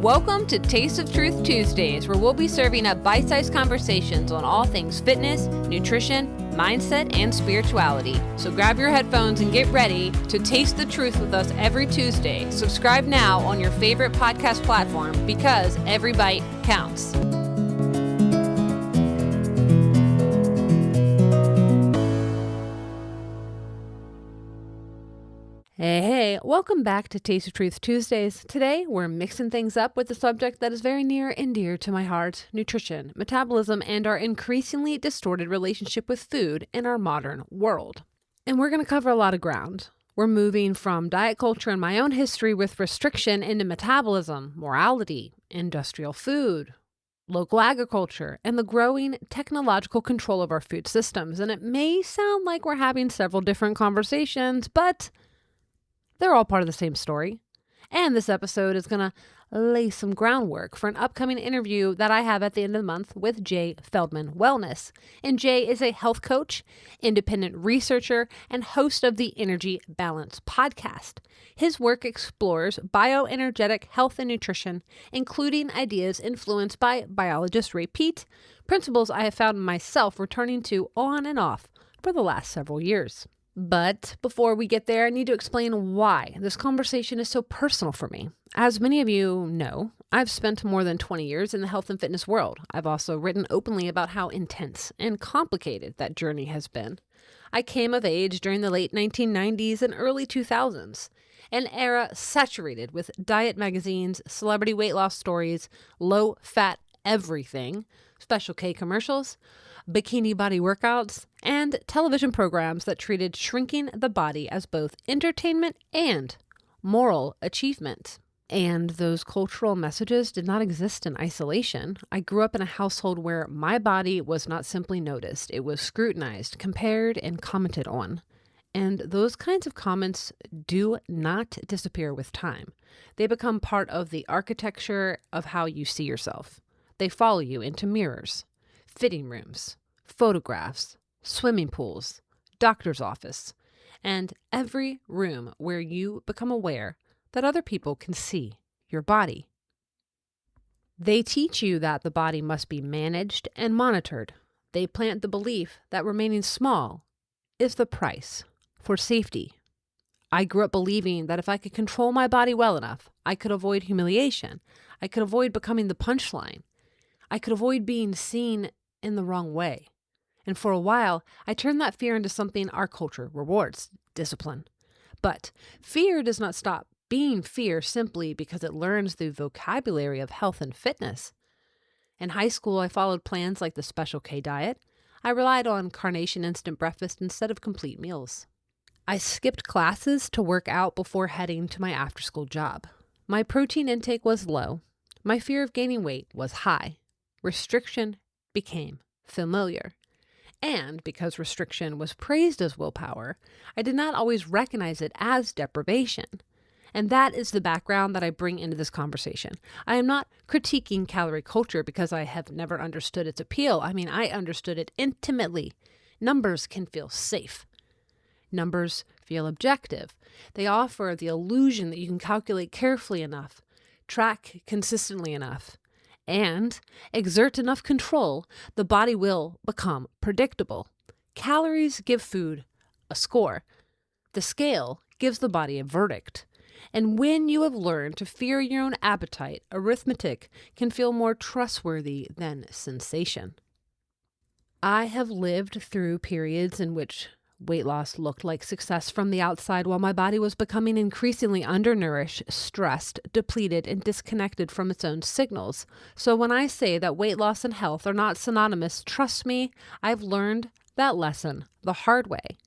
Welcome to Taste of Truth Tuesdays, where we'll be serving up bite-sized conversations on all things fitness, nutrition, mindset, and spirituality. So grab your headphones and get ready to taste the truth with us every Tuesday. Subscribe now on your favorite podcast platform because every bite counts. Hey, welcome back to Taste of Truth Tuesdays. Today, we're mixing things up with a subject that is very near and dear to my heart: nutrition, metabolism, and our increasingly distorted relationship with food in our modern world. And we're going to cover a lot of ground. We're moving from diet culture and my own history with restriction into metabolism, morality, industrial food, local agriculture, and the growing technological control of our food systems. And it may sound like we're having several different conversations, but they're all part of the same story. And this episode is going to lay some groundwork for an upcoming interview that I have at the end of the month with Jay Feldman Wellness. And Jay is a health coach, independent researcher, and host of the Energy Balance podcast. His work explores bioenergetic health and nutrition, including ideas influenced by biologist Ray Peat, principles I have found myself returning to on and off for the last several years. But before we get there, I need to explain why this conversation is so personal for me. As many of you know, I've spent more than 20 years in the health and fitness world. I've also written openly about how intense and complicated that journey has been. I came of age during the late 1990s and early 2000s, an era saturated with diet magazines, celebrity weight loss stories, low-fat everything, Special K commercials, bikini body workouts, and television programs that treated shrinking the body as both entertainment and moral achievement. And those cultural messages did not exist in isolation. I grew up in a household where my body was not simply noticed. It was scrutinized, compared, and commented on. And those kinds of comments do not disappear with time. They become part of the architecture of how you see yourself. They follow you into mirrors, fitting rooms, photographs, swimming pools, doctor's office, and every room where you become aware that other people can see your body. They teach you that the body must be managed and monitored. They plant the belief that remaining small is the price for safety. I grew up believing that if I could control my body well enough, I could avoid humiliation. I could avoid becoming the punchline. I could avoid being seen in the wrong way. And for a while, I turned that fear into something our culture rewards: discipline. But fear does not stop being fear simply because it learns the vocabulary of health and fitness. In high school, I followed plans like the Special K diet. I relied on Carnation instant breakfast instead of complete meals. I skipped classes to work out before heading to my after-school job. My protein intake was low. My fear of gaining weight was high. Restriction became familiar. And because restriction was praised as willpower, I did not always recognize it as deprivation. And that is the background that I bring into this conversation. I am not critiquing calorie culture because I have never understood its appeal. I understood it intimately. Numbers can feel safe. Numbers feel objective. They offer the illusion that you can calculate carefully enough, track consistently enough, and exert enough control, the body will become predictable. Calories give food a score. The scale gives the body a verdict. And when you have learned to fear your own appetite, arithmetic can feel more trustworthy than sensation. I have lived through periods in which weight loss looked like success from the outside while my body was becoming increasingly undernourished, stressed, depleted, and disconnected from its own signals. So when I say that weight loss and health are not synonymous, trust me, I've learned that lesson the hard way.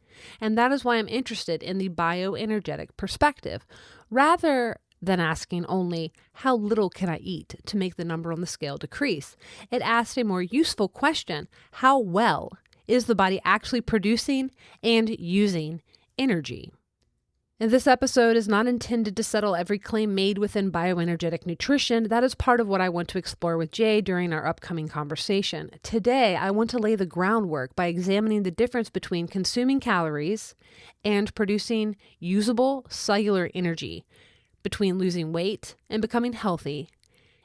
And that is why I'm interested in the bioenergetic perspective, rather than asking only, how little can I eat to make the number on the scale decrease? It asks a more useful question: how well is the body actually producing and using energy? And this episode is not intended to settle every claim made within bioenergetic nutrition. That is part of what I want to explore with Jay during our upcoming conversation. Today, I want to lay the groundwork by examining the difference between consuming calories and producing usable cellular energy, between losing weight and becoming healthy,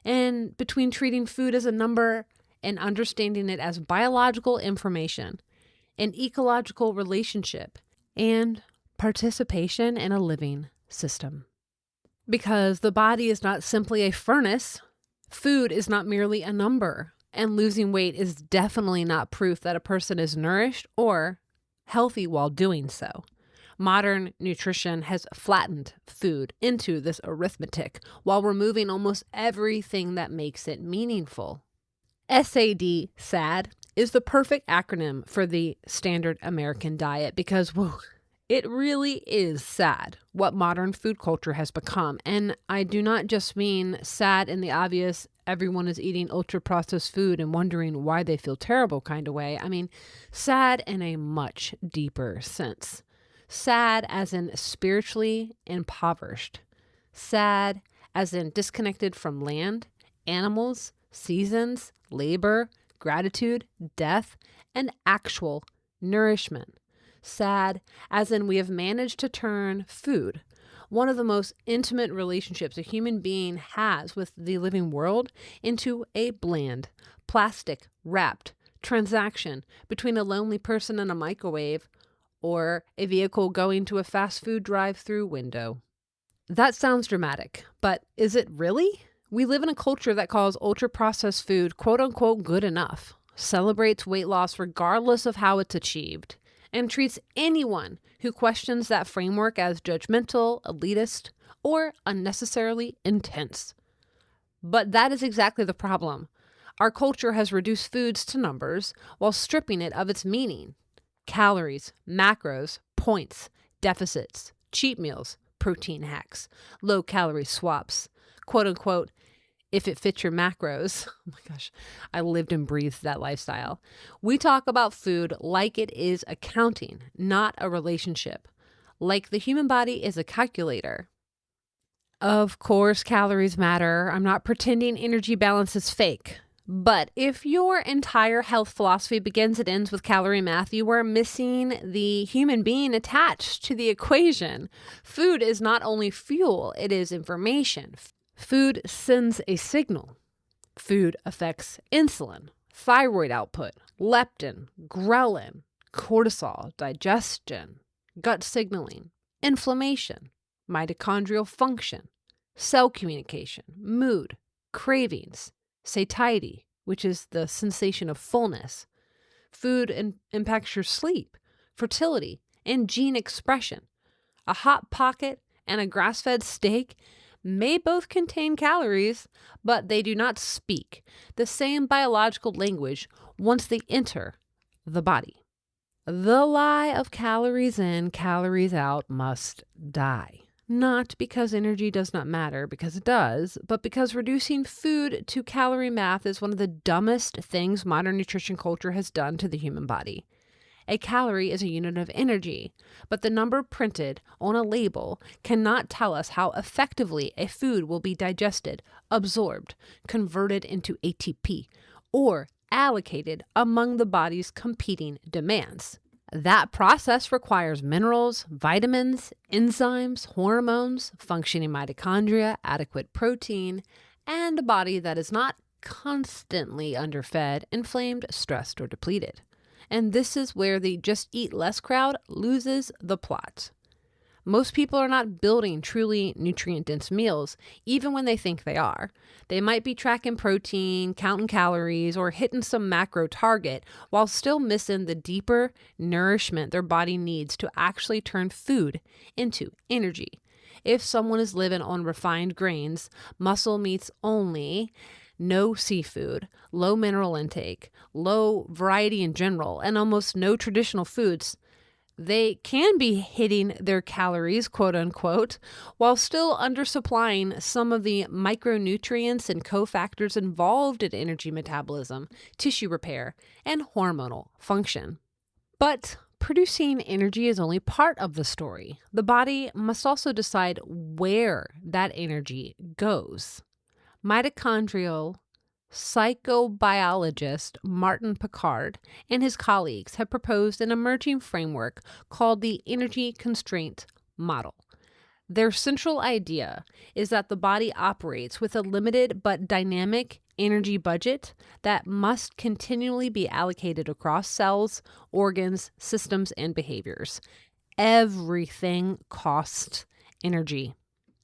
and between treating food as a number and understanding it as biological information, an ecological relationship, and participation in a living system. Because the body is not simply a furnace, food is not merely a number, and losing weight is definitely not proof that a person is nourished or healthy while doing so. Modern nutrition has flattened food into this arithmetic while removing almost everything that makes it meaningful. SAD, SAD, is the perfect acronym for the standard American diet because, it really is sad what modern food culture has become. And I do not just mean sad in the obvious, everyone is eating ultra-processed food and wondering why they feel terrible kind of way. I mean, sad in a much deeper sense. Sad as in spiritually impoverished. Sad as in disconnected from land, animals, seasons, labor, gratitude, death, and actual nourishment. Sad as in we have managed to turn food, one of the most intimate relationships a human being has with the living world, into a bland, plastic-wrapped transaction between a lonely person and a microwave or a vehicle going to a fast food drive-through window. That sounds dramatic, but is it really? We live in a culture that calls ultra-processed food quote-unquote good enough, celebrates weight loss regardless of how it's achieved, and treats anyone who questions that framework as judgmental, elitist, or unnecessarily intense. But that is exactly the problem. Our culture has reduced foods to numbers while stripping it of its meaning. Calories, macros, points, deficits, cheat meals, protein hacks, low-calorie swaps, quote-unquote, if it fits your macros. Oh my gosh, I lived and breathed that lifestyle. We talk about food like it is accounting, not a relationship. Like the human body is a calculator. Of course, calories matter. I'm not pretending energy balance is fake. But if your entire health philosophy begins and ends with calorie math, you are missing the human being attached to the equation. Food is not only fuel, it is information. Food sends a signal. Food affects insulin, thyroid output, leptin, ghrelin, cortisol, digestion, gut signaling, inflammation, mitochondrial function, cell communication, mood, cravings, satiety, which is the sensation of fullness. Food impacts your sleep, fertility, and gene expression. A hot pocket and a grass-fed steak may both contain calories, but they do not speak the same biological language once they enter the body. The lie of calories in, calories out must die. Not because energy does not matter, because it does, but because reducing food to calorie math is one of the dumbest things modern nutrition culture has done to the human body. A calorie is a unit of energy, but the number printed on a label cannot tell us how effectively a food will be digested, absorbed, converted into ATP, or allocated among the body's competing demands. That process requires minerals, vitamins, enzymes, hormones, functioning mitochondria, adequate protein, and a body that is not constantly underfed, inflamed, stressed, or depleted. And this is where the just eat less crowd loses the plot. Most people are not building truly nutrient-dense meals, even when they think they are. They might be tracking protein, counting calories, or hitting some macro target while still missing the deeper nourishment their body needs to actually turn food into energy. If someone is living on refined grains, muscle meats only, no seafood, low mineral intake, low variety in general, and almost no traditional foods, they can be hitting their calories, quote unquote, while still undersupplying some of the micronutrients and cofactors involved in energy metabolism, tissue repair, and hormonal function. But producing energy is only part of the story. The body must also decide where that energy goes. Mitochondrial psychobiologist Martin Picard and his colleagues have proposed an emerging framework called the energy constraint model. Their central idea is that the body operates with a limited but dynamic energy budget that must continually be allocated across cells, organs, systems, and behaviors. Everything costs energy.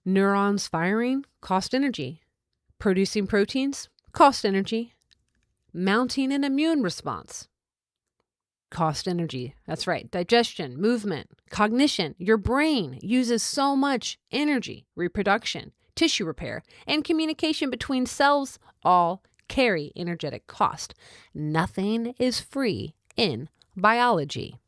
Neurons firing cost energy. Producing proteins cost energy. Mounting an immune response cost energy. That's right. Digestion, movement, cognition. Your brain uses so much energy. Reproduction, tissue repair, and communication between cells all carry energetic cost. Nothing is free in biology.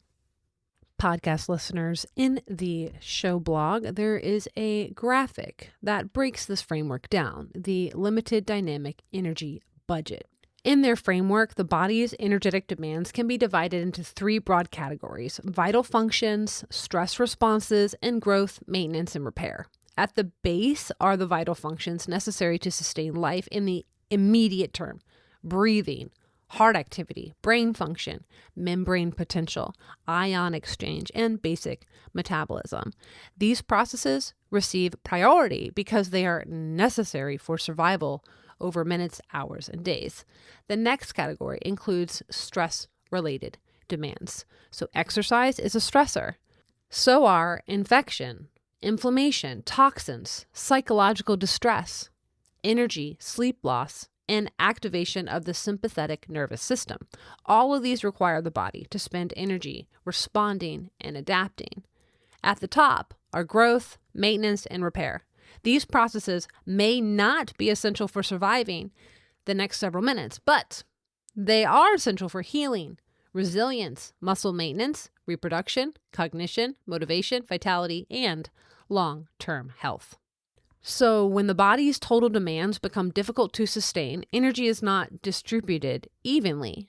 Podcast listeners, in the show blog, there is a graphic that breaks this framework down, the limited dynamic energy budget. In their framework, the body's energetic demands can be divided into three broad categories: vital functions, stress responses, and growth, maintenance, and repair. At the base are the vital functions necessary to sustain life in the immediate term: breathing, heart activity, brain function, membrane potential, ion exchange, and basic metabolism. These processes receive priority because they are necessary for survival over minutes, hours, and days. The next category includes stress-related demands. So exercise is a stressor. So are infection, inflammation, toxins, psychological distress, energy, sleep loss, and activation of the sympathetic nervous system. All of these require the body to spend energy responding and adapting. At the top are growth, maintenance, and repair. These processes may not be essential for surviving the next several minutes, but they are essential for healing, resilience, muscle maintenance, reproduction, cognition, motivation, vitality, and long-term health. So when the body's total demands become difficult to sustain, energy is not distributed evenly.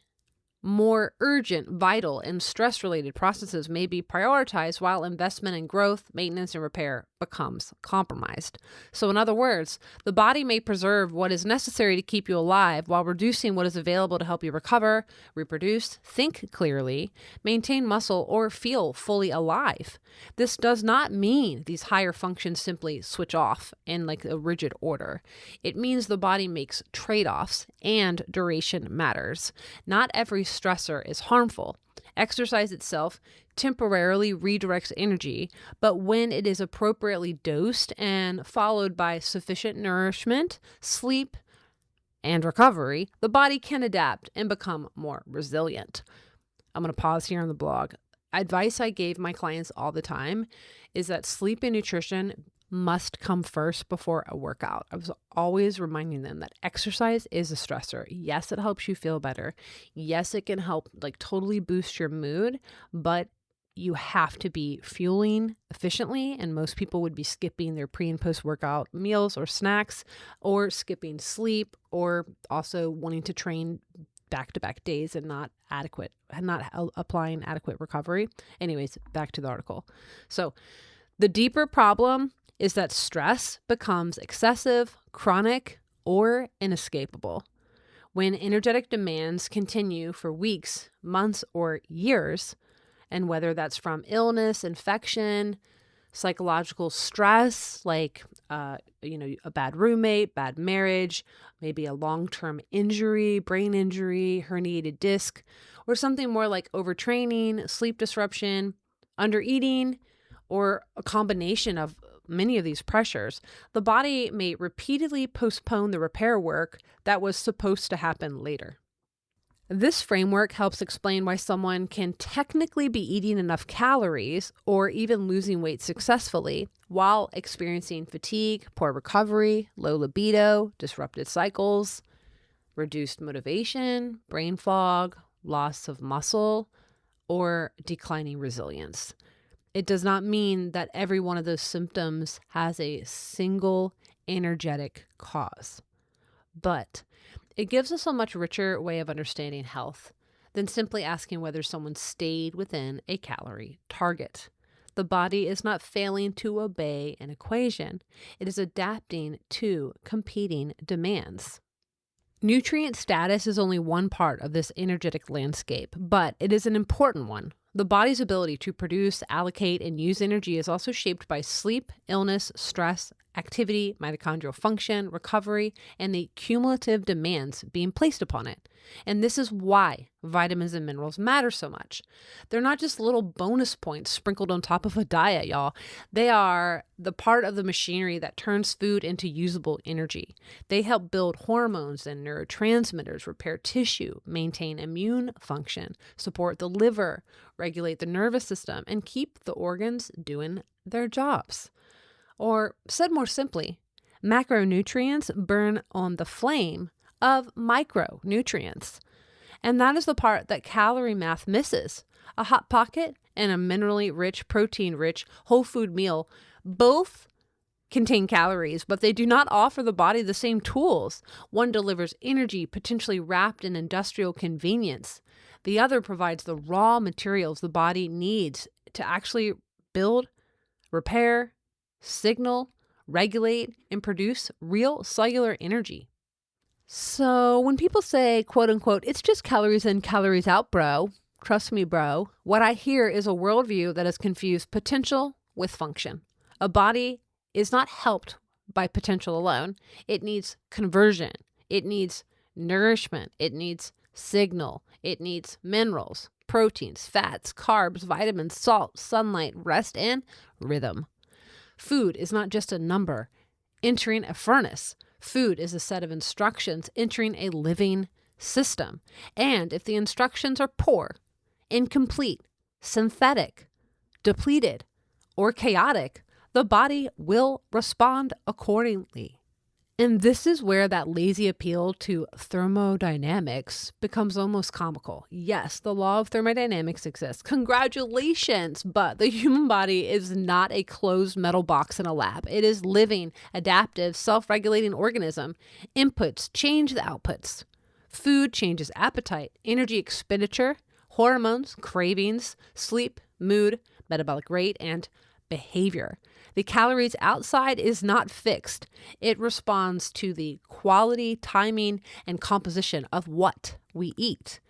More urgent, vital, and stress-related processes may be prioritized while investment in growth, maintenance, and repair becomes compromised. So in other words, the body may preserve what is necessary to keep you alive while reducing what is available to help you recover, reproduce, think clearly, maintain muscle, or feel fully alive. This does not mean these higher functions simply switch off in like a rigid order. It means the body makes trade-offs and duration matters. Not every stressor is harmful. Exercise itself temporarily redirects energy, but when it is appropriately dosed and followed by sufficient nourishment, sleep, and recovery, the body can adapt and become more resilient. I'm going to pause here on the blog. Advice I gave my clients all the time is that sleep and nutrition must come first before a workout. I was always reminding them that exercise is a stressor. Yes, it helps you feel better. Yes, it can help like totally boost your mood, but you have to be fueling efficiently, and most people would be skipping their pre and post workout meals or snacks, or skipping sleep, or also wanting to train back-to-back days and not applying adequate recovery. Anyways, back to the article. So the deeper problem is that stress becomes excessive, chronic, or inescapable. When energetic demands continue for weeks, months, or years, and whether that's from illness, infection, psychological stress, like a bad roommate, bad marriage, maybe a long-term injury, brain injury, herniated disc, or something more like overtraining, sleep disruption, undereating, or a combination of many of these pressures, the body may repeatedly postpone the repair work that was supposed to happen later. This framework helps explain why someone can technically be eating enough calories or even losing weight successfully while experiencing fatigue, poor recovery, low libido, disrupted cycles, reduced motivation, brain fog, loss of muscle, or declining resilience. It does not mean that every one of those symptoms has a single energetic cause, but it gives us a much richer way of understanding health than simply asking whether someone stayed within a calorie target. The body is not failing to obey an equation. It is adapting to competing demands. Nutrient status is only one part of this energetic landscape, but it is an important one. The body's ability to produce, allocate, and use energy is also shaped by sleep, illness, stress, activity, mitochondrial function, recovery, and the cumulative demands being placed upon it. And this is why vitamins and minerals matter so much. They're not just little bonus points sprinkled on top of a diet, y'all. They are the part of the machinery that turns food into usable energy. They help build hormones and neurotransmitters, repair tissue, maintain immune function, support the liver, regulate the nervous system, and keep the organs doing their jobs. Or said more simply, macronutrients burn on the flame of micronutrients. And that is the part that calorie math misses. A Hot Pocket and a minerally rich, protein-rich, whole food meal both contain calories, but they do not offer the body the same tools. One delivers energy potentially wrapped in industrial convenience. The other provides the raw materials the body needs to actually build, repair, signal, regulate, and produce real cellular energy. So when people say, quote unquote, it's just calories in, calories out, bro, trust me, bro, what I hear is a worldview that has confused potential with function. A body is not helped by potential alone. It needs conversion. It needs nourishment. It needs signal. It needs minerals, proteins, fats, carbs, vitamins, salt, sunlight, rest, and rhythm. Food is not just a number entering a furnace. Food is a set of instructions entering a living system. And if the instructions are poor, incomplete, synthetic, depleted, or chaotic, the body will respond accordingly. And this is where that lazy appeal to thermodynamics becomes almost comical. Yes, the law of thermodynamics exists. Congratulations! But the human body is not a closed metal box in a lab. It is living, adaptive, self-regulating organism. Inputs change the outputs. Food changes appetite, energy expenditure, hormones, cravings, sleep, mood, metabolic rate, and behavior. The calories outside is not fixed. It responds to the quality, timing, and composition of what we eat.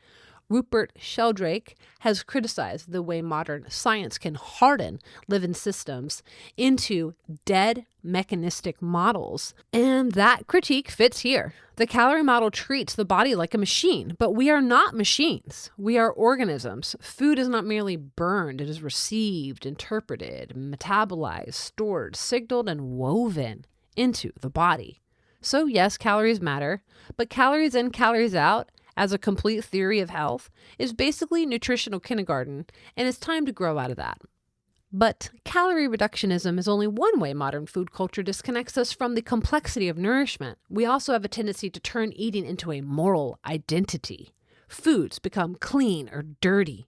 Rupert Sheldrake has criticized the way modern science can harden living systems into dead mechanistic models. And that critique fits here. The calorie model treats the body like a machine, but we are not machines. We are organisms. Food is not merely burned. It is received, interpreted, metabolized, stored, signaled, and woven into the body. So yes, calories matter, but calories in, calories out as a complete theory of health is basically nutritional kindergarten, and it's time to grow out of that. But calorie reductionism is only one way modern food culture disconnects us from the complexity of nourishment. We also have a tendency to turn eating into a moral identity. Foods become clean or dirty,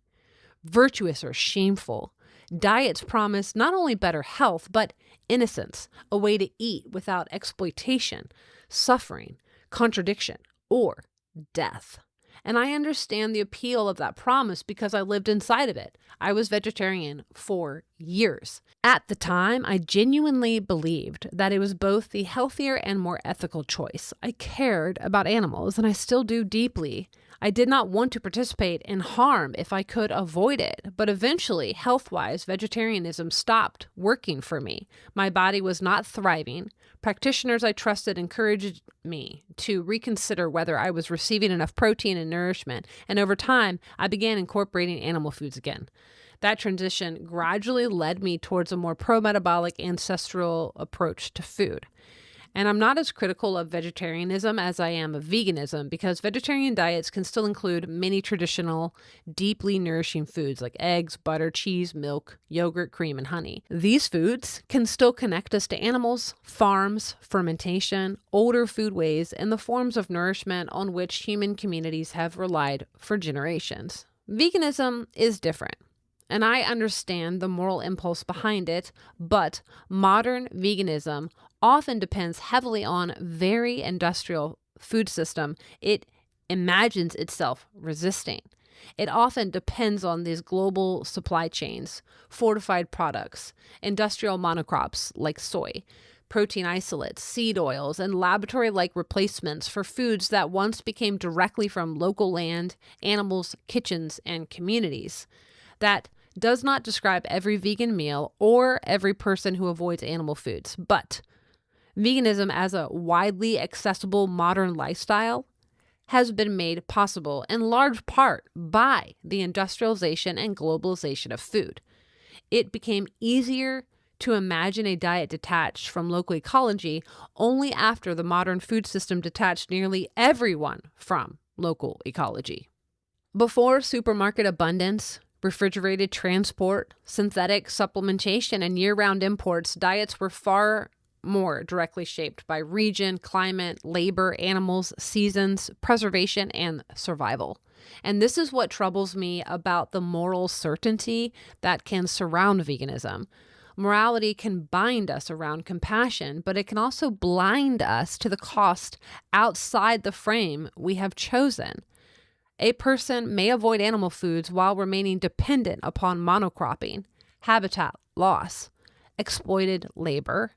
virtuous or shameful. Diets promise not only better health, but innocence, a way to eat without exploitation, suffering, contradiction, or death. And I understand the appeal of that promise because I lived inside of it. I was vegetarian for years. At the time, I genuinely believed that it was both the healthier and more ethical choice. I cared about animals, and I still do deeply. I did not want to participate in harm if I could avoid it, but eventually, health-wise, vegetarianism stopped working for me. My body was not thriving. Practitioners I trusted encouraged me to reconsider whether I was receiving enough protein and nourishment, and over time, I began incorporating animal foods again. That transition gradually led me towards a more pro-metabolic ancestral approach to food. And I'm not as critical of vegetarianism as I am of veganism because vegetarian diets can still include many traditional, deeply nourishing foods like eggs, butter, cheese, milk, yogurt, cream, and honey. These foods can still connect us to animals, farms, fermentation, older foodways, and the forms of nourishment on which human communities have relied for generations. Veganism is different. And I understand the moral impulse behind it, but modern veganism often depends heavily on very industrial food system it imagines itself resisting. It often depends on these global supply chains, fortified products, industrial monocrops like soy, protein isolates, seed oils, and laboratory-like replacements for foods that once became directly from local land, animals, kitchens, and communities. That does not describe every vegan meal or every person who avoids animal foods, but veganism as a widely accessible modern lifestyle has been made possible in large part by the industrialization and globalization of food. It became easier to imagine a diet detached from local ecology only after the modern food system detached nearly everyone from local ecology. Before supermarket abundance, refrigerated transport, synthetic supplementation, and year-round imports, diets were far more directly shaped by region, climate, labor, animals, seasons, preservation, and survival. And this is what troubles me about the moral certainty that can surround veganism. Morality can bind us around compassion, but it can also blind us to the cost outside the frame we have chosen. A person may avoid animal foods while remaining dependent upon monocropping, habitat loss, exploited labor,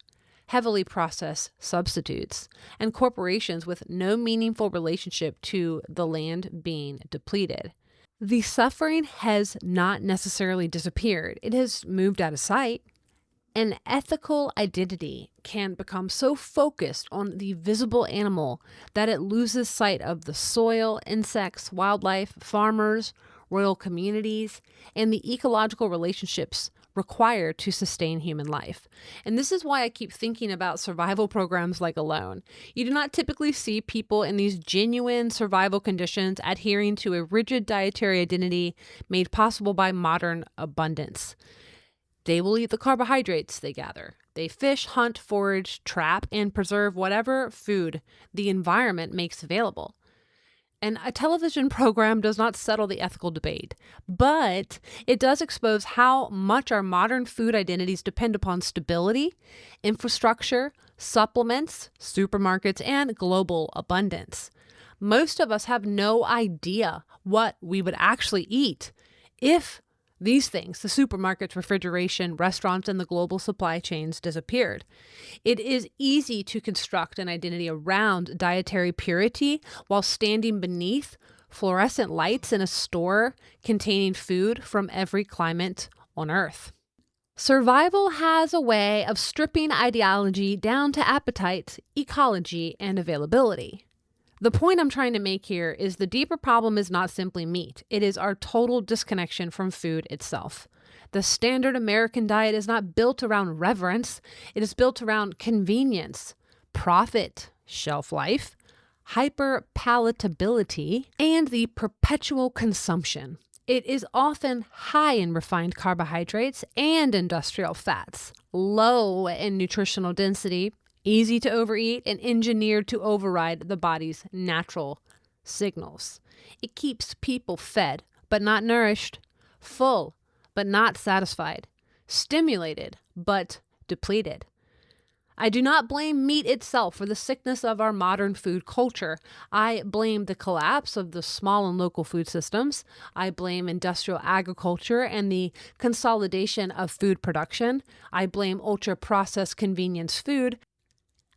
heavily processed substitutes, and corporations with no meaningful relationship to the land being depleted. The suffering has not necessarily disappeared. It has moved out of sight. An ethical identity can become so focused on the visible animal that it loses sight of the soil, insects, wildlife, farmers, rural communities, and the ecological relationships required to sustain human life. And this is why I keep thinking about survival programs like Alone. You do not typically see people in these genuine survival conditions adhering to a rigid dietary identity made possible by modern abundance. They will eat the carbohydrates they gather. They fish, hunt, forage, trap, and preserve whatever food the environment makes available. And a television program does not settle the ethical debate, but it does expose how much our modern food identities depend upon stability, infrastructure, supplements, supermarkets, and global abundance. Most of us have no idea what we would actually eat if these things, the supermarkets, refrigeration, restaurants, and the global supply chains disappeared. It is easy to construct an identity around dietary purity while standing beneath fluorescent lights in a store containing food from every climate on Earth. Survival has a way of stripping ideology down to appetite, ecology, and availability. The point I'm trying to make here is the deeper problem is not simply meat. It is our total disconnection from food itself. The standard American diet is not built around reverence. It is built around convenience, profit, shelf life, hyperpalatability, and the perpetual consumption. It is often high in refined carbohydrates and industrial fats, low in nutritional density, easy to overeat, and engineered to override the body's natural signals. It keeps people fed, but not nourished, full, but not satisfied, stimulated, but depleted. I do not blame meat itself for the sickness of our modern food culture. I blame the collapse of the small and local food systems. I blame industrial agriculture and the consolidation of food production. I blame ultra-processed convenience food.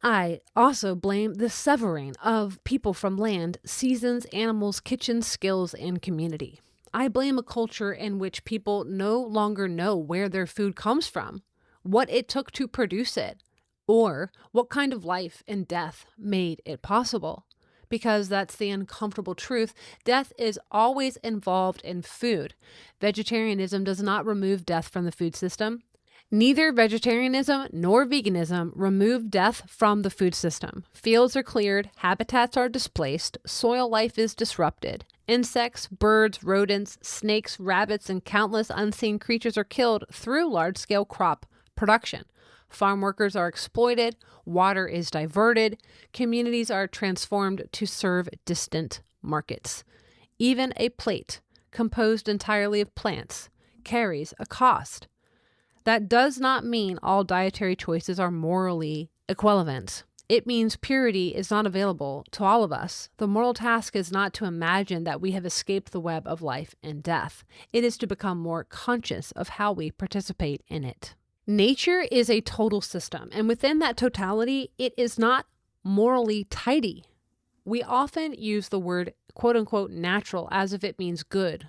I also blame the severing of people from land, seasons, animals, kitchen skills, and community. I blame a culture in which people no longer know where their food comes from, what it took to produce it, or what kind of life and death made it possible. Because that's the uncomfortable truth. Death is always involved in food. Vegetarianism does not remove death from the food system. Neither vegetarianism nor veganism remove death from the food system. Fields are cleared, habitats are displaced, soil life is disrupted. Insects, birds, rodents, snakes, rabbits, and countless unseen creatures are killed through large-scale crop production. Farm workers are exploited, water is diverted, communities are transformed to serve distant markets. Even a plate composed entirely of plants carries a cost. That does not mean all dietary choices are morally equivalent. It means purity is not available to all of us. The moral task is not to imagine that we have escaped the web of life and death. It is to become more conscious of how we participate in it. Nature is a total system, and within that totality, it is not morally tidy. We often use the word quote-unquote natural as if it means good,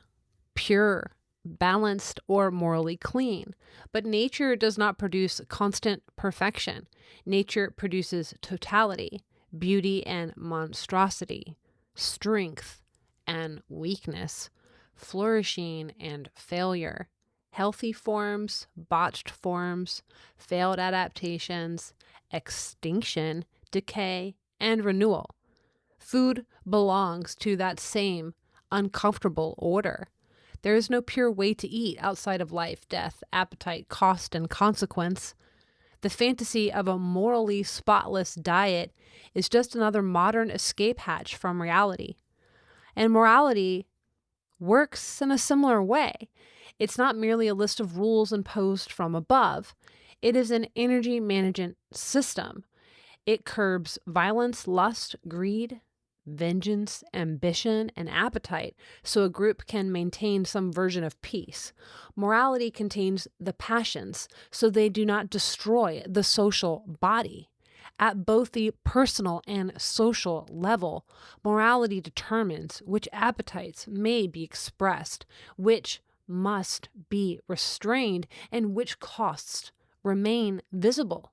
pure, balanced, or morally clean. But nature does not produce constant perfection. Nature produces totality, beauty and monstrosity, strength and weakness, flourishing and failure, healthy forms, botched forms, failed adaptations, extinction, decay, and renewal. Food belongs to that same uncomfortable order. There is no pure way to eat outside of life, death, appetite, cost, and consequence. The fantasy of a morally spotless diet is just another modern escape hatch from reality. And morality works in a similar way. It's not merely a list of rules imposed from above. It is an energy management system. It curbs violence, lust, greed, vengeance, ambition, and appetite so a group can maintain some version of peace. Morality contains the passions so they do not destroy the social body. At both the personal and social level, morality determines which appetites may be expressed, which must be restrained, and which costs remain visible.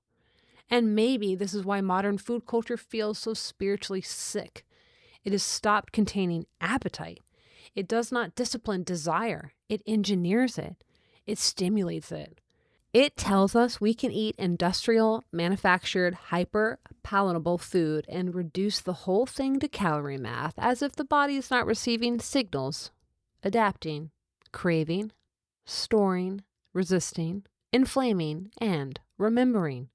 And maybe this is why modern food culture feels so spiritually sick. It has stopped containing appetite. It does not discipline desire. It engineers it. It stimulates it. It tells us we can eat industrial, manufactured, hyper-palatable food and reduce the whole thing to calorie math as if the body is not receiving signals, adapting, craving, storing, resisting, inflaming, and remembering.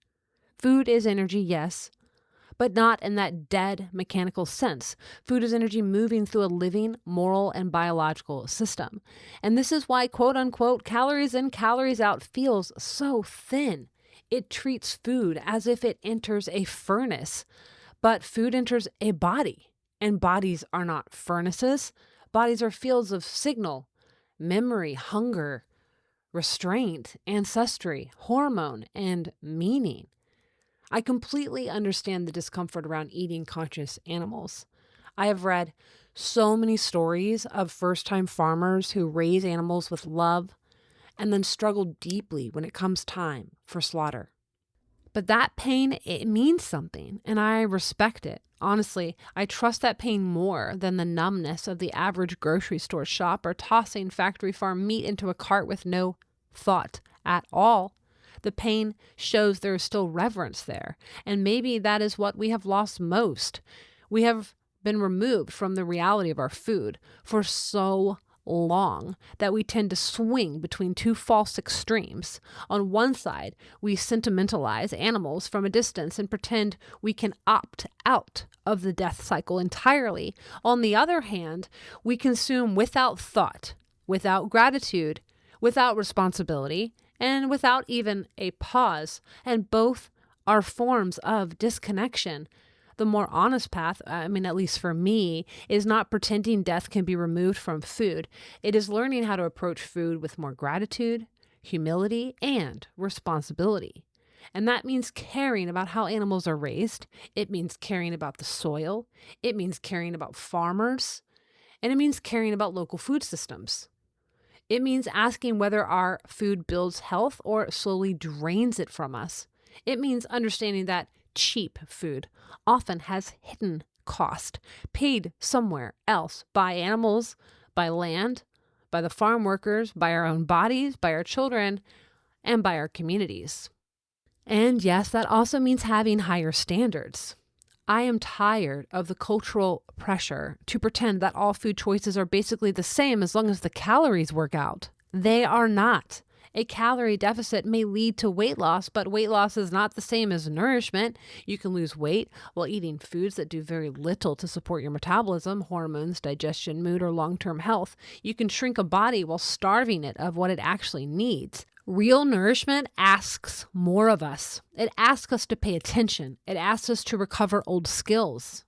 Food is energy, yes, but not in that dead mechanical sense. Food is energy moving through a living, moral, and biological system. And this is why, quote unquote, calories in, calories out feels so thin. It treats food as if it enters a furnace, but food enters a body, and bodies are not furnaces. Bodies are fields of signal, memory, hunger, restraint, ancestry, hormone, and meaning. I completely understand the discomfort around eating conscious animals. I have read so many stories of first-time farmers who raise animals with love and then struggle deeply when it comes time for slaughter. But that pain, it means something, and I respect it. Honestly, I trust that pain more than the numbness of the average grocery store shopper tossing factory farm meat into a cart with no thought at all. The pain shows there is still reverence there, and maybe that is what we have lost most. We have been removed from the reality of our food for so long that we tend to swing between two false extremes. On one side, we sentimentalize animals from a distance and pretend we can opt out of the death cycle entirely. On the other hand, we consume without thought, without gratitude, without responsibility, and without even a pause, and both are forms of disconnection. The more honest path, at least for me, is not pretending death can be removed from food. It is learning how to approach food with more gratitude, humility, and responsibility. And that means caring about how animals are raised. It means caring about the soil. It means caring about farmers. And it means caring about local food systems. It means asking whether our food builds health or slowly drains it from us. It means understanding that cheap food often has hidden cost, paid somewhere else by animals, by land, by the farm workers, by our own bodies, by our children, and by our communities. And yes, that also means having higher standards. I am tired of the cultural pressure to pretend that all food choices are basically the same as long as the calories work out. They are not. A calorie deficit may lead to weight loss, but weight loss is not the same as nourishment. You can lose weight while eating foods that do very little to support your metabolism, hormones, digestion, mood, or long-term health. You can shrink a body while starving it of what it actually needs. Real nourishment asks more of us. It asks us to pay attention. It asks us to recover old skills,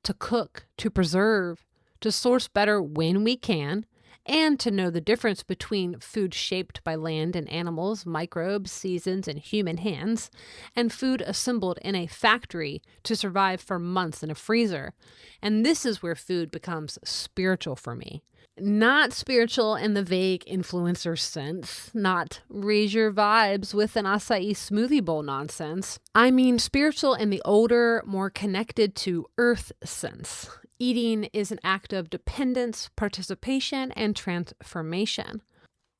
to cook, to preserve, to source better when we can, and to know the difference between food shaped by land and animals, microbes, seasons, and human hands, and food assembled in a factory to survive for months in a freezer. And this is where food becomes spiritual for me. Not spiritual in the vague influencer sense, not raise your vibes with an acai smoothie bowl nonsense. I mean spiritual in the older, more connected to earth sense. Eating is an act of dependence, participation, and transformation.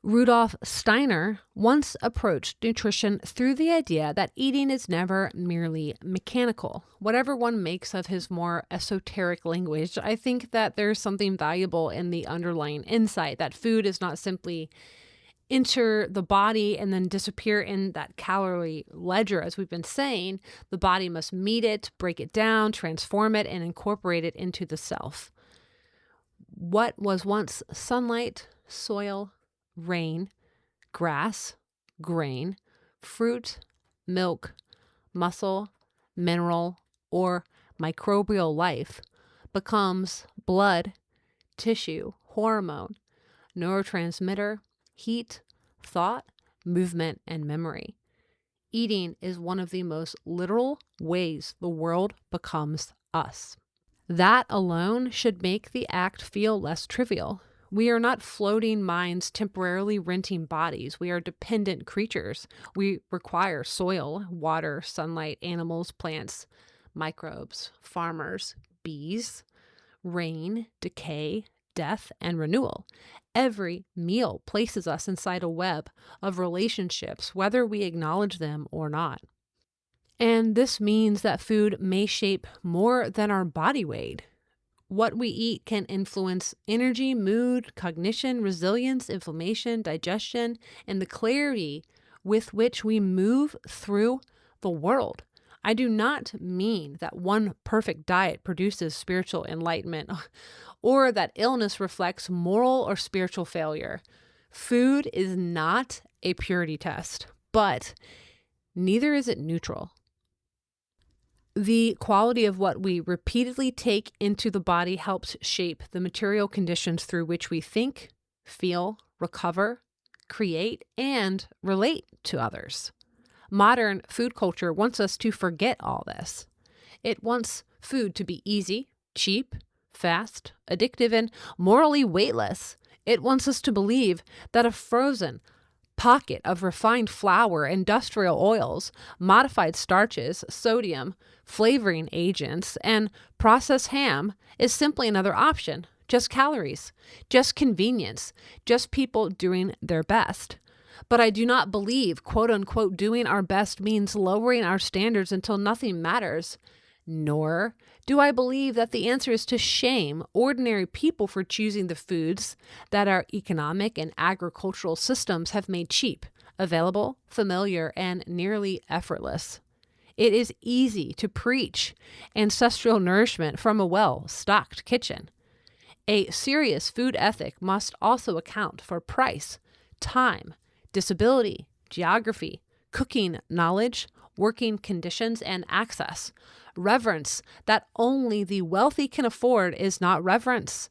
Rudolf Steiner once approached nutrition through the idea that eating is never merely mechanical. Whatever one makes of his more esoteric language, I think that there's something valuable in the underlying insight that food is not simply enter the body and then disappear in that calorie ledger. As we've been saying, the body must meet it, break it down, transform it, and incorporate it into the self. What was once sunlight, soil, rain, grass, grain, fruit, milk, muscle, mineral, or microbial life becomes blood, tissue, hormone, neurotransmitter, heat, thought, movement, and memory. Eating is one of the most literal ways the world becomes us. That alone should make the act feel less trivial. We are not floating minds temporarily renting bodies. We are dependent creatures. We require soil, water, sunlight, animals, plants, microbes, farmers, bees, rain, decay, death, and renewal. Every meal places us inside a web of relationships, whether we acknowledge them or not. And this means that food may shape more than our body weight. What we eat can influence energy, mood, cognition, resilience, inflammation, digestion, and the clarity with which we move through the world. I do not mean that one perfect diet produces spiritual enlightenment or that illness reflects moral or spiritual failure. Food is not a purity test, but neither is it neutral. The quality of what we repeatedly take into the body helps shape the material conditions through which we think, feel, recover, create, and relate to others. Modern food culture wants us to forget all this. It wants food to be easy, cheap, fast, addictive, and morally weightless. It wants us to believe that a frozen pocket of refined flour, industrial oils, modified starches, sodium, flavoring agents, and processed ham is simply another option. Just calories, just convenience, just people doing their best. But I do not believe, quote unquote, doing our best means lowering our standards until nothing matters. Nor do I believe that the answer is to shame ordinary people for choosing the foods that our economic and agricultural systems have made cheap, available, familiar, and nearly effortless. It is easy to preach ancestral nourishment from a well-stocked kitchen. A serious food ethic must also account for price, time, disability, geography, cooking knowledge, working conditions, and access. Reverence that only the wealthy can afford is not reverence.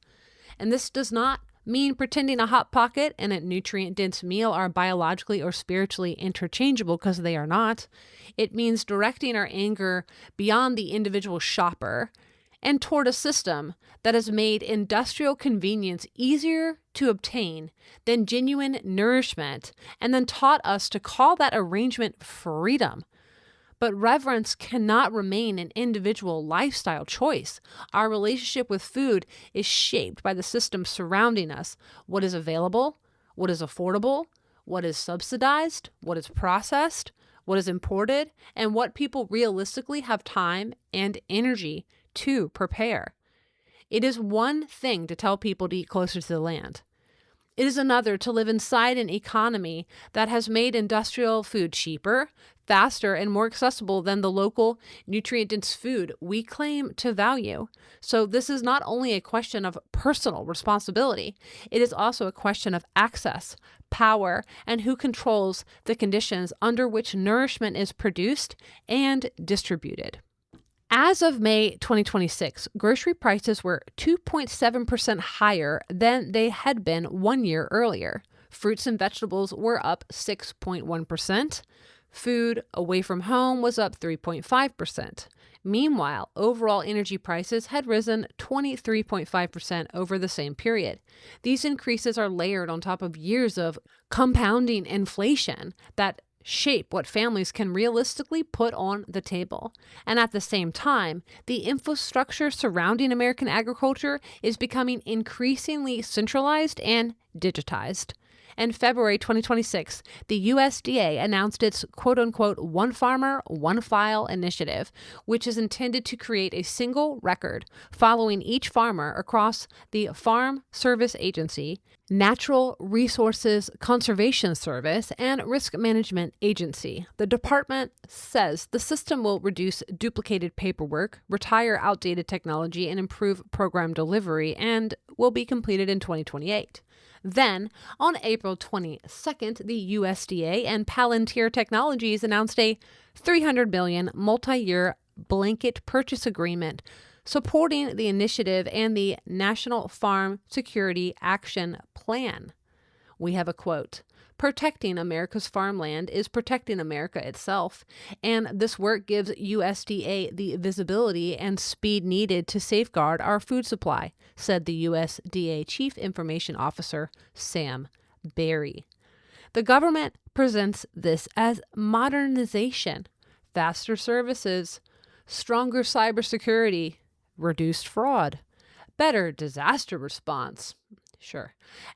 And this does not mean pretending a Hot Pocket and a nutrient-dense meal are biologically or spiritually interchangeable, because they are not. It means directing our anger beyond the individual shopper and toward a system that has made industrial convenience easier to obtain than genuine nourishment, and then taught us to call that arrangement freedom. But reverence cannot remain an individual lifestyle choice. Our relationship with food is shaped by the systems surrounding us. What is available, what is affordable, what is subsidized, what is processed, what is imported, and what people realistically have time and energy to prepare. It is one thing to tell people to eat closer to the land. It is another to live inside an economy that has made industrial food cheaper, faster, and more accessible than the local nutrient-dense food we claim to value. So this is not only a question of personal responsibility, it is also a question of access, power, and who controls the conditions under which nourishment is produced and distributed. As of May 2026, grocery prices were 2.7% higher than they had been 1 year earlier. Fruits and vegetables were up 6.1%. Food away from home was up 3.5%. Meanwhile, overall energy prices had risen 23.5% over the same period. These increases are layered on top of years of compounding inflation that shape what families can realistically put on the table. And at the same time, the infrastructure surrounding American agriculture is becoming increasingly centralized and digitized. In February 2026, the USDA announced its quote-unquote One Farmer, One File initiative, which is intended to create a single record following each farmer across the Farm Service Agency, Natural Resources Conservation Service, and Risk Management Agency. The department says the system will reduce duplicated paperwork, retire outdated technology, and improve program delivery, and will be completed in 2028. Then, on April 22nd, the USDA and Palantir Technologies announced a $300 billion multi-year blanket purchase agreement supporting the initiative and the National Farm Security Action Plan. We have a quote, "Protecting America's farmland is protecting America itself, and this work gives USDA the visibility and speed needed to safeguard our food supply," said the USDA Chief Information Officer, Sam Berry. The government presents this as modernization, faster services, stronger cybersecurity, reduced fraud, better disaster response, sure,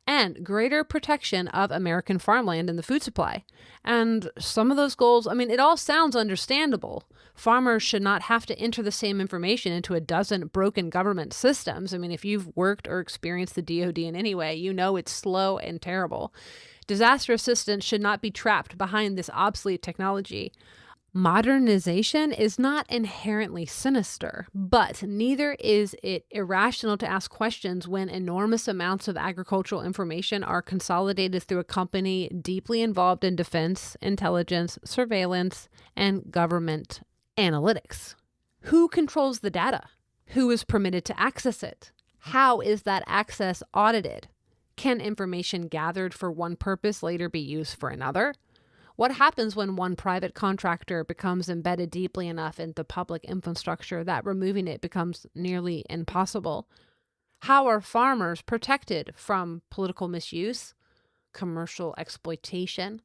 and greater protection of American farmland and the food supply. And some of those goals, it all sounds understandable. Farmers should not have to enter the same information into a dozen broken government systems. If you've worked or experienced the DoD in any way, you know it's slow and terrible. Disaster assistance should not be trapped behind this obsolete technology. Modernization is not inherently sinister, but neither is it irrational to ask questions when enormous amounts of agricultural information are consolidated through a company deeply involved in defense, intelligence, surveillance, and government analytics. Who controls the data? Who is permitted to access it? How is that access audited? Can information gathered for one purpose later be used for another? What happens when one private contractor becomes embedded deeply enough into public infrastructure that removing it becomes nearly impossible? How are farmers protected from political misuse, commercial exploitation,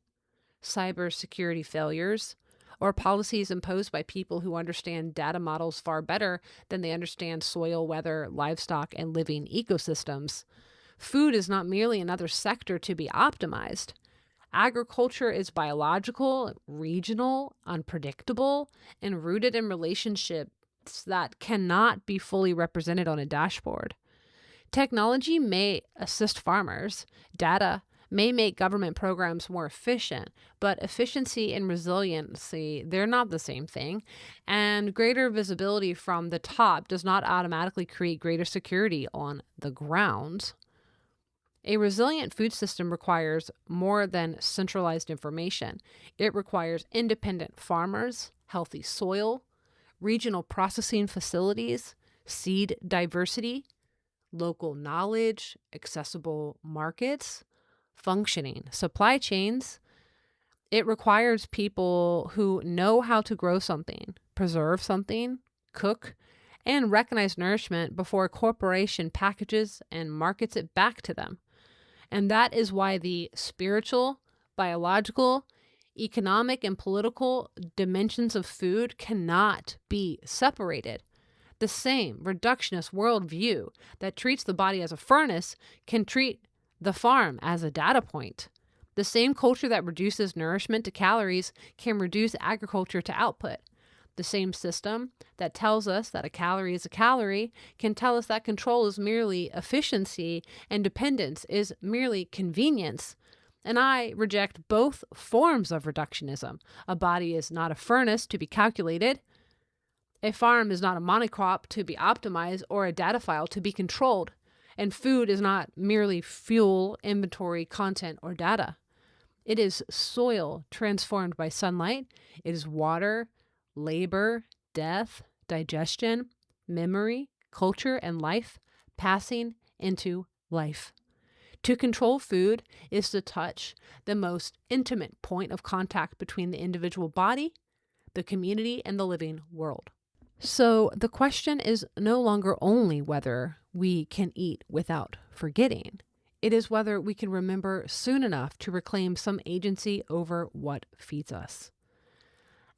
cybersecurity failures, or policies imposed by people who understand data models far better than they understand soil, weather, livestock, and living ecosystems? Food is not merely another sector to be optimized. Agriculture is biological, regional, unpredictable, and rooted in relationships that cannot be fully represented on a dashboard. Technology may assist farmers. Data may make government programs more efficient, but efficiency and resiliency, they're not the same thing. And greater visibility from the top does not automatically create greater security on the ground. A resilient food system requires more than centralized information. It requires independent farmers, healthy soil, regional processing facilities, seed diversity, local knowledge, accessible markets, functioning supply chains. It requires people who know how to grow something, preserve something, cook, and recognize nourishment before a corporation packages and markets it back to them. And that is why the spiritual, biological, economic, and political dimensions of food cannot be separated. The same reductionist worldview that treats the body as a furnace can treat the farm as a data point. The same culture that reduces nourishment to calories can reduce agriculture to output. The same system that tells us that a calorie is a calorie can tell us that control is merely efficiency and dependence is merely convenience. And I reject both forms of reductionism. A body is not a furnace to be calculated. A farm is not a monocrop to be optimized or a data file to be controlled. And food is not merely fuel, inventory, content, or data. It is soil transformed by sunlight. It is water, labor, death, digestion, memory, culture, and life passing into life. To control food is to touch the most intimate point of contact between the individual body, the community, and the living world. So the question is no longer only whether we can eat without forgetting. It is whether we can remember soon enough to reclaim some agency over what feeds us.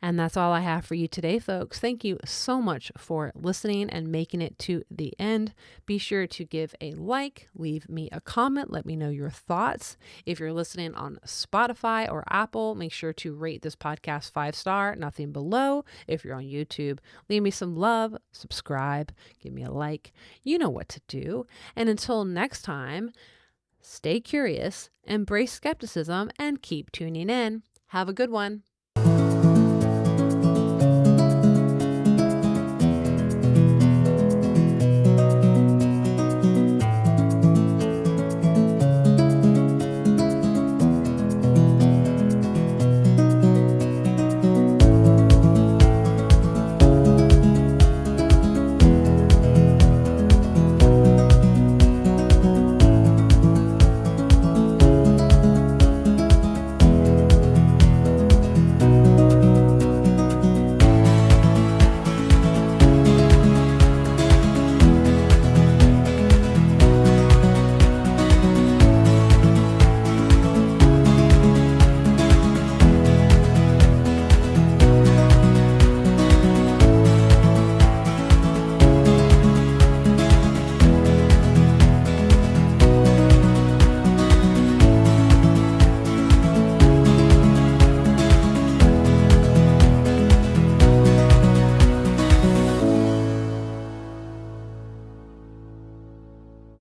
And that's all I have for you today, folks. Thank you so much for listening and making it to the end. Be sure to give a like, leave me a comment, let me know your thoughts. If you're listening on Spotify or Apple, make sure to rate this podcast 5-star, nothing below. If you're on YouTube, leave me some love, subscribe, give me a like. You know what to do. And until next time, stay curious, embrace skepticism, and keep tuning in. Have a good one.